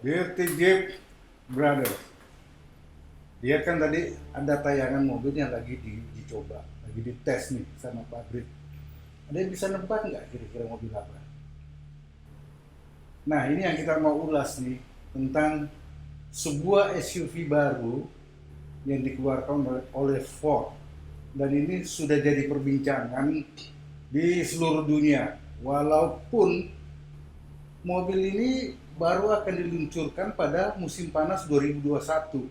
Dirty Jeep Brothers. Dia kan tadi ada tayangan mobil yang lagi dicoba, lagi dites nih sama pabrik. Ada yang bisa nebak nggak kira-kira mobil apa? Nah ini yang kita mau ulas nih tentang sebuah SUV baru yang dikeluarkan oleh Ford, dan ini sudah jadi perbincangan di seluruh dunia. Walaupun mobil ini baru akan diluncurkan pada musim panas 2021,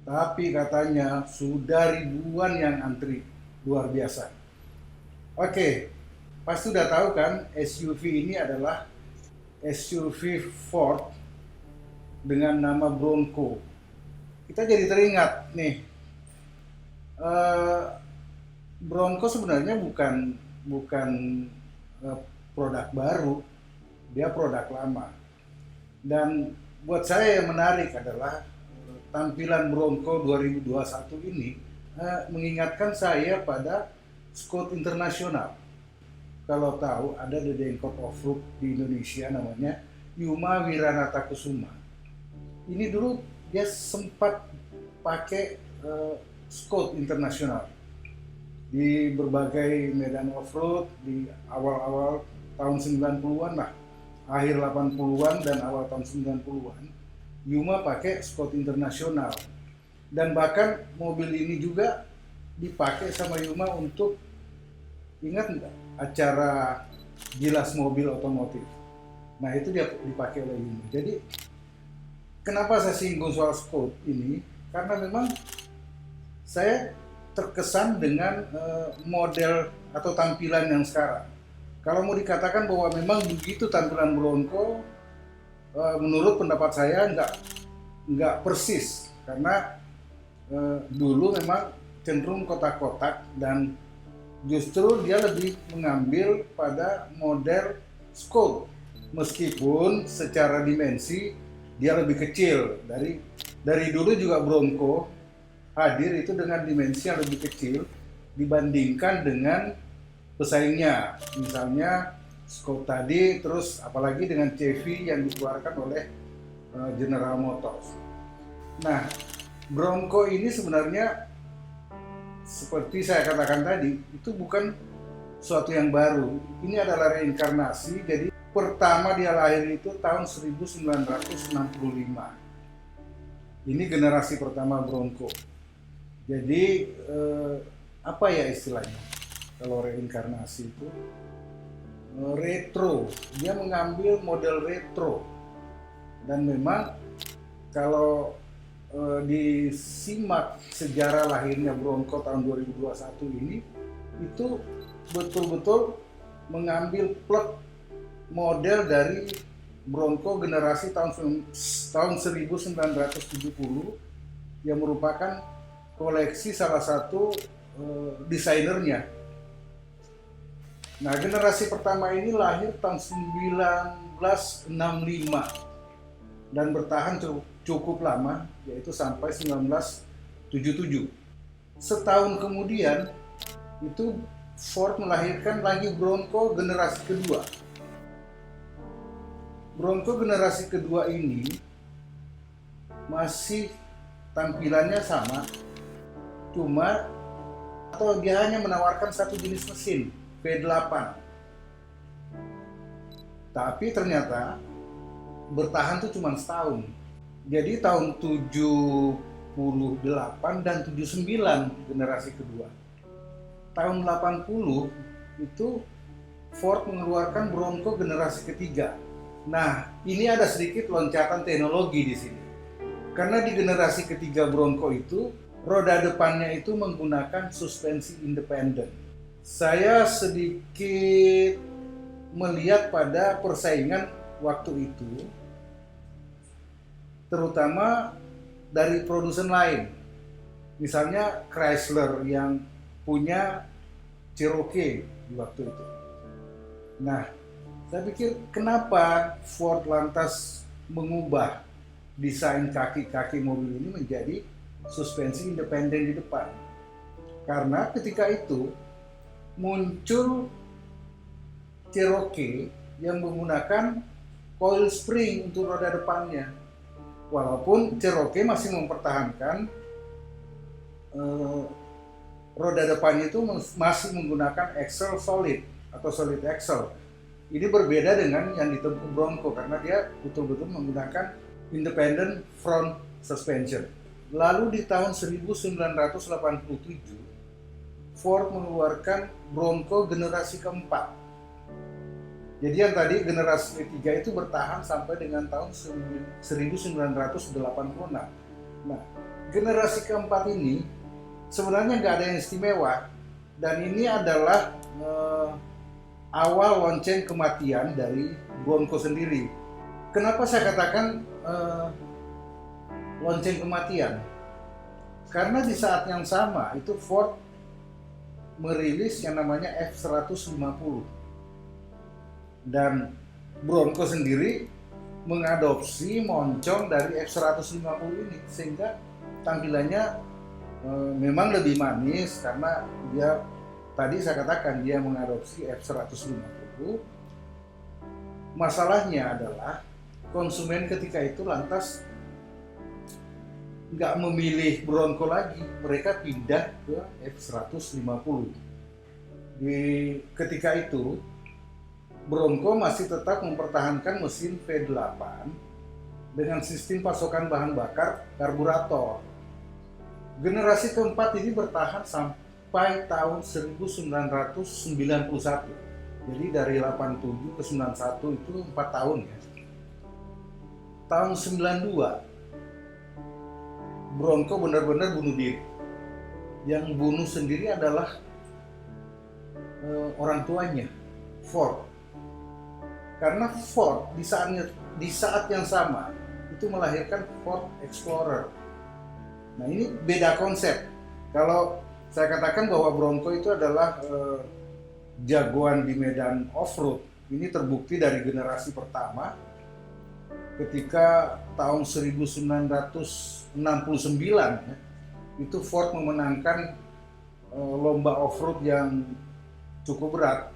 tapi katanya sudah ribuan yang antri, luar biasa. Oke, pasti sudah tahu kan SUV ini adalah SUV Ford dengan nama Bronco. Kita jadi teringat nih, eh, Bronco sebenarnya bukan bukan eh, produk baru, dia produk lama. Dan buat saya yang menarik adalah tampilan Bronco 2021 ini mengingatkan saya pada Scott International. Kalau tahu ada The Dengkot Off-Road di Indonesia namanya Yuma Wiranata Kusuma. Ini dulu dia sempat pakai Scott International di berbagai medan off-road di awal-awal tahun 90-an lah, akhir 80-an dan awal tahun 90-an. Yuma pakai Scott International, dan bahkan mobil ini juga dipakai sama Yuma untuk, ingat nggak, acara Gilas Mobil Otomotif. Nah itu dia dipakai oleh Yuma. Jadi kenapa saya singgung soal Scott ini, karena memang saya terkesan dengan model atau tampilan yang sekarang. Kalau mau dikatakan bahwa memang begitu tampilan Bronco, menurut pendapat saya nggak persis, karena dulu memang cenderung kotak-kotak, dan justru dia lebih mengambil pada model Scout, meskipun secara dimensi dia lebih kecil. Dari dulu juga Bronco hadir itu dengan dimensi yang lebih kecil dibandingkan dengan pesaingnya, misalnya Scout tadi, terus apalagi dengan CV yang dikeluarkan oleh General Motors. Nah, Bronco ini sebenarnya seperti saya katakan tadi, itu bukan suatu yang baru. Ini adalah reinkarnasi. Jadi pertama dia lahir itu tahun 1965. Ini generasi pertama Bronco. Jadi apa ya istilahnya kalau reinkarnasi itu? Retro. Dia mengambil model retro, dan memang kalau disimak sejarah lahirnya Bronco tahun 2021 ini, itu betul-betul mengambil plot model dari Bronco generasi tahun 1970 yang merupakan koleksi salah satu desainernya. Nah, generasi pertama ini lahir tahun 1965 dan bertahan cukup lama, yaitu sampai 1977. Setahun kemudian itu Ford melahirkan lagi Bronco generasi kedua. Bronco generasi kedua ini masih tampilannya sama, cuma atau dia hanya menawarkan satu jenis mesin, V8. Tapi ternyata bertahan tuh cuma setahun. Jadi tahun 78 dan 79 generasi kedua. Tahun 80 itu Ford mengeluarkan Bronco generasi ketiga. Nah, ini ada sedikit loncatan teknologi di sini. Karena di generasi ketiga Bronco itu, roda depannya itu menggunakan suspensi independen. Saya sedikit melihat pada persaingan waktu itu, terutama dari produsen lain. Misalnya Chrysler yang punya Cherokee di waktu itu. Nah, saya pikir kenapa Ford lantas mengubah desain kaki-kaki mobil ini menjadi suspensi independen di depan. Karena ketika itu muncul Cherokee yang menggunakan coil spring untuk roda depannya. Walaupun Cherokee masih mempertahankan roda depannya itu masih menggunakan axle solid atau solid axle. Ini berbeda dengan yang ditempuh Bronco karena dia betul-betul menggunakan independent front suspension. Lalu di tahun 1987 Ford mengeluarkan Bronco generasi keempat. Jadi yang tadi generasi ketiga itu bertahan sampai dengan tahun 1986. Nah, generasi keempat ini sebenarnya nggak ada yang istimewa, dan ini adalah awal lonceng kematian dari Bronco sendiri. Kenapa saya katakan lonceng kematian? Karena di saat yang sama itu Ford merilis yang namanya F-150 dan Bronco sendiri mengadopsi moncong dari F-150 ini, sehingga tampilannya memang lebih manis karena dia tadi saya katakan dia mengadopsi F-150. Masalahnya adalah konsumen ketika itu lantas nggak memilih Bronco lagi, mereka pindah ke F-150. Ketika itu Bronco masih tetap mempertahankan mesin V8 dengan sistem pasokan bahan bakar karburator. Generasi keempat ini bertahan sampai tahun 1991. Jadi dari 87 ke 91 itu 4 tahun ya. Tahun 92 Bronco benar-benar bunuh diri. Yang bunuh sendiri adalah orang tuanya, Ford. Karena Ford di saat yang sama itu melahirkan Ford Explorer. Nah, ini beda konsep. Kalau saya katakan bahwa Bronco itu adalah jagoan di medan off-road, ini terbukti dari generasi pertama ketika tahun 1969 ya, itu Ford memenangkan lomba off-road yang cukup berat,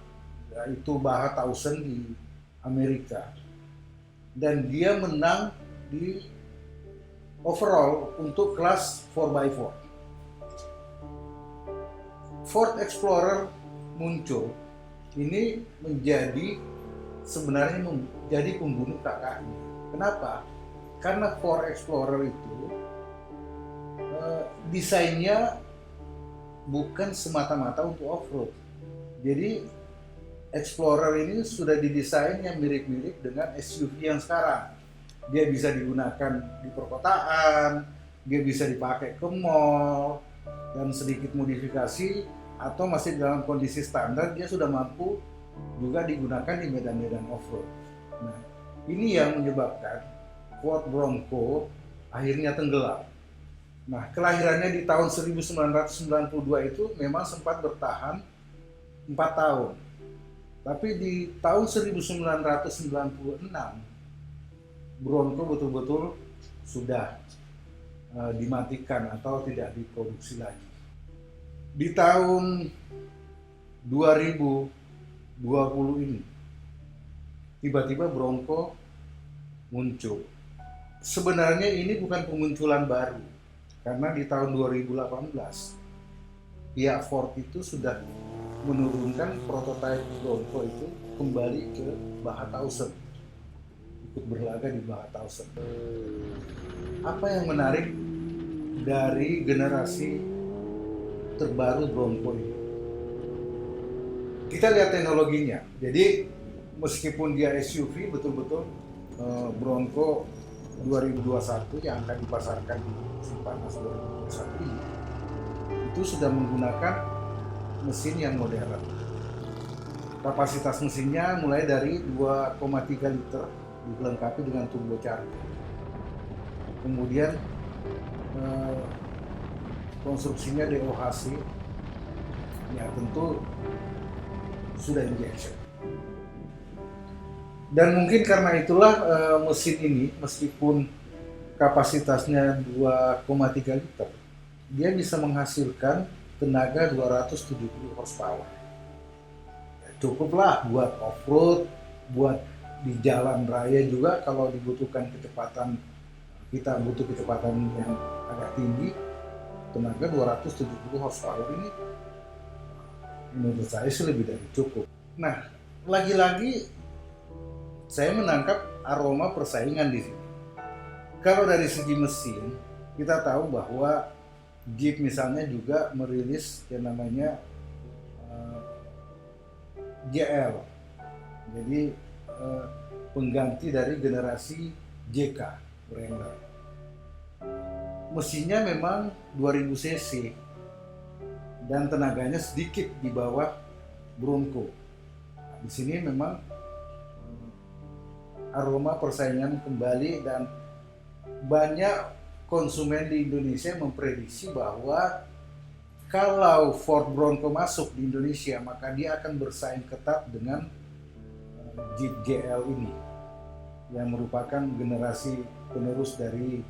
yaitu Baja 1000 di Amerika, dan dia menang di overall untuk kelas 4x4. Ford Explorer muncul, ini sebenarnya menjadi pembunuh kakaknya. Kenapa? Karena Ford Explorer itu desainnya bukan semata-mata untuk off-road. Jadi Explorer ini sudah didesain yang mirip-mirip dengan SUV yang sekarang. Dia bisa digunakan di perkotaan, dia bisa dipakai ke mall, dan sedikit modifikasi atau masih dalam kondisi standar dia sudah mampu juga digunakan di medan-medan off-road. Nah, ini yang menyebabkan Ford Bronco akhirnya tenggelam. Nah, kelahirannya di tahun 1992 itu memang sempat bertahan 4 tahun. Tapi di tahun 1996 Bronco betul-betul sudah dimatikan atau tidak diproduksi lagi. Di tahun 2020 ini tiba-tiba Bronco muncul. Sebenarnya ini bukan pemunculan baru, karena di tahun 2018 pihak Ford itu sudah menurunkan prototipe Bronco itu kembali ke Baja 1000, ikut berlaga di Baja 1000. Apa yang menarik dari generasi terbaru Bronco ini? Kita lihat teknologinya. Jadi meskipun dia SUV, betul-betul Bronco 2021 yang akan dipasarkan di musim panas 2021 ini itu sudah menggunakan mesin yang modern. Kapasitas mesinnya mulai dari 2,3 liter dilengkapi dengan turbocharger. Kemudian konstruksinya DOHC, ya tentu sudah injection. Dan mungkin karena itulah mesin ini meskipun kapasitasnya 2,3 liter, dia bisa menghasilkan tenaga 270 horsepower. Cukuplah buat off-road, buat di jalan raya juga kalau dibutuhkan kecepatan, kita butuh kecepatan yang agak tinggi, tenaga 270 horsepower ini menurut saya sih lebih dari cukup. Nah, lagi-lagi saya menangkap aroma persaingan di sini. Kalau dari segi mesin, kita tahu bahwa Jeep misalnya juga merilis yang namanya GL, jadi pengganti dari generasi JK Wrangler. Mesinnya memang 2000 cc dan tenaganya sedikit di bawah Bronco. Di sini memang aroma persaingan kembali, dan banyak konsumen di Indonesia memprediksi bahwa kalau Ford Bronco masuk di Indonesia, maka dia akan bersaing ketat dengan Jeep GL ini yang merupakan generasi penerus dari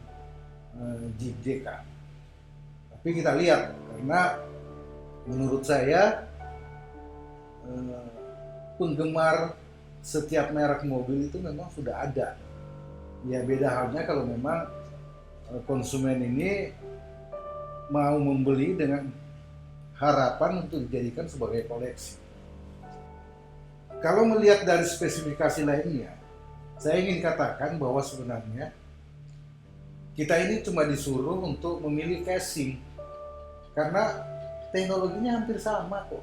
Jeep JK. Tapi kita lihat, karena menurut saya penggemar setiap merek mobil itu memang sudah ada. Ya beda halnya kalau memang konsumen ini mau membeli dengan harapan untuk dijadikan sebagai koleksi. Kalau melihat dari spesifikasi lainnya, saya ingin katakan bahwa sebenarnya kita ini cuma disuruh untuk memilih casing, karena teknologinya hampir sama kok.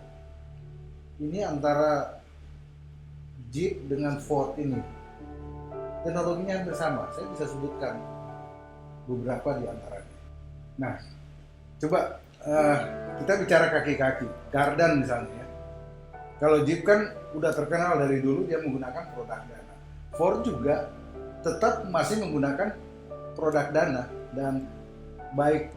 Ini antara Jeep dengan Ford ini, teknologinya hampir sama. Saya bisa sebutkan beberapa di antaranya. Nah, coba kita bicara kaki-kaki, kardan misalnya ya. Kalau Jeep kan udah terkenal dari dulu dia menggunakan produk Dana. Ford juga tetap masih menggunakan produk Dana, dan baik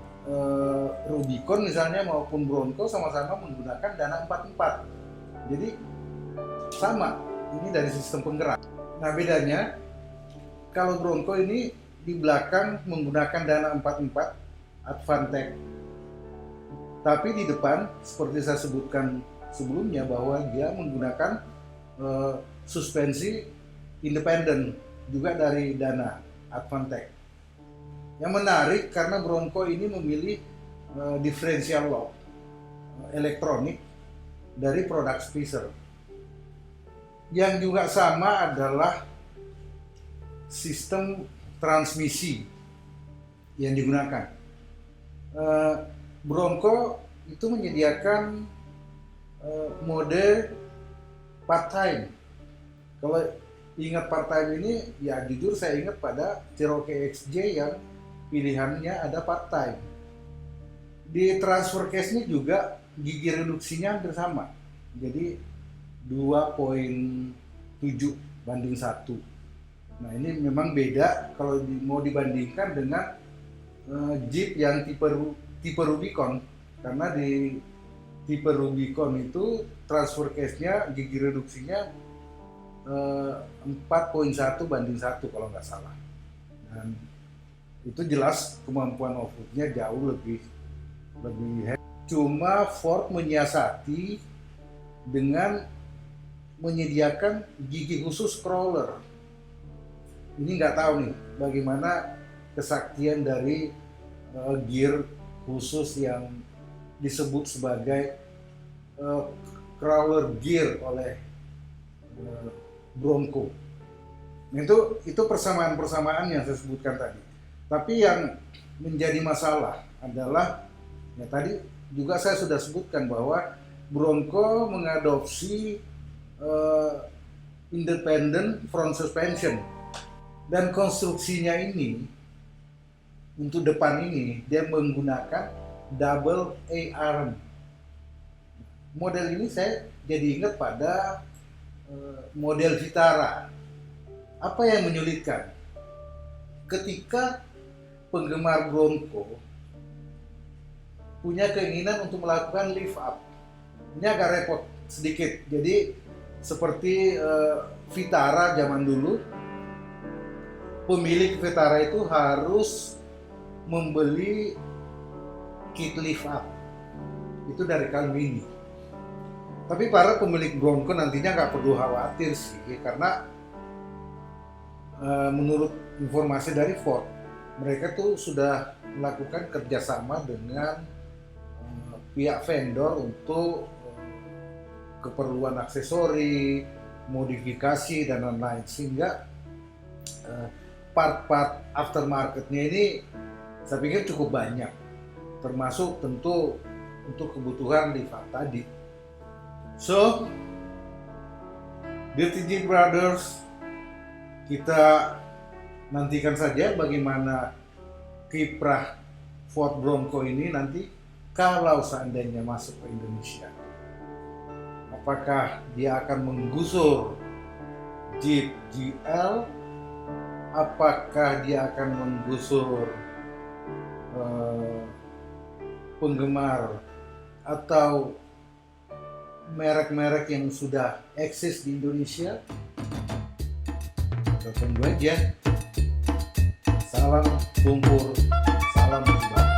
Rubicon misalnya maupun Bronco sama-sama menggunakan Dana 44. Jadi sama, ini dari sistem penggerak. Nah bedanya, kalau Bronco ini di belakang menggunakan Dana 44 Advantech, tapi di depan seperti saya sebutkan sebelumnya bahwa dia menggunakan suspensi independen juga dari Dana Advantech. Yang menarik karena Bronco ini memilih differential lock elektronik dari produk Spicer. Yang juga sama adalah sistem transmisi yang digunakan. Bronco itu menyediakan mode part-time. Kalau ingat part-time ini, ya jujur saya ingat pada Cherokee XJ yang pilihannya ada part-time. Di transfer case-nya juga gigi reduksinya hampir sama. Jadi 2,7 banding 1. Nah ini memang beda kalau mau dibandingkan dengan Jeep yang tipe Rubicon, karena di tipe Rubicon itu transfer case-nya gigi reduksinya 4,1 banding 1 kalau nggak salah. Dan itu jelas kemampuan off-roadnya jauh lebih hebat. Cuma Ford menyiasati dengan menyediakan gigi khusus crawler. Ini nggak tahu nih bagaimana kesaktian dari gear khusus yang disebut sebagai crawler gear oleh Bronco. Itu persamaan-persamaan yang saya sebutkan tadi. Tapi yang menjadi masalah adalah, ya tadi juga saya sudah sebutkan bahwa Bronco mengadopsi independent front suspension, dan konstruksinya ini untuk depan ini dia menggunakan double A-arm. Model ini saya jadi ingat pada model Vitara. Apa yang menyulitkan? Ketika penggemar Bronco punya keinginan untuk melakukan lift up, ini agak repot sedikit. Jadi seperti Vitara zaman dulu, pemilik Vitara itu harus membeli kit lift up itu dari Calvini. Tapi para pemilik Bronco nantinya nggak perlu khawatir sih, karena menurut informasi dari Ford, mereka tuh sudah melakukan kerjasama dengan pihak vendor untuk keperluan aksesori, modifikasi dan lain-lain, sehingga part-part aftermarketnya ini saya pikir cukup banyak, termasuk tentu untuk kebutuhan Liva tadi. So, DTG Brothers, kita nantikan saja bagaimana kiprah Ford Bronco ini nanti kalau seandainya masuk ke Indonesia. Apakah dia akan menggusur Jeep GL? Apakah dia akan menggusur penggemar atau merek-merek yang sudah eksis di Indonesia? Kita tunggu aja. Salam lumpur, salam Bali.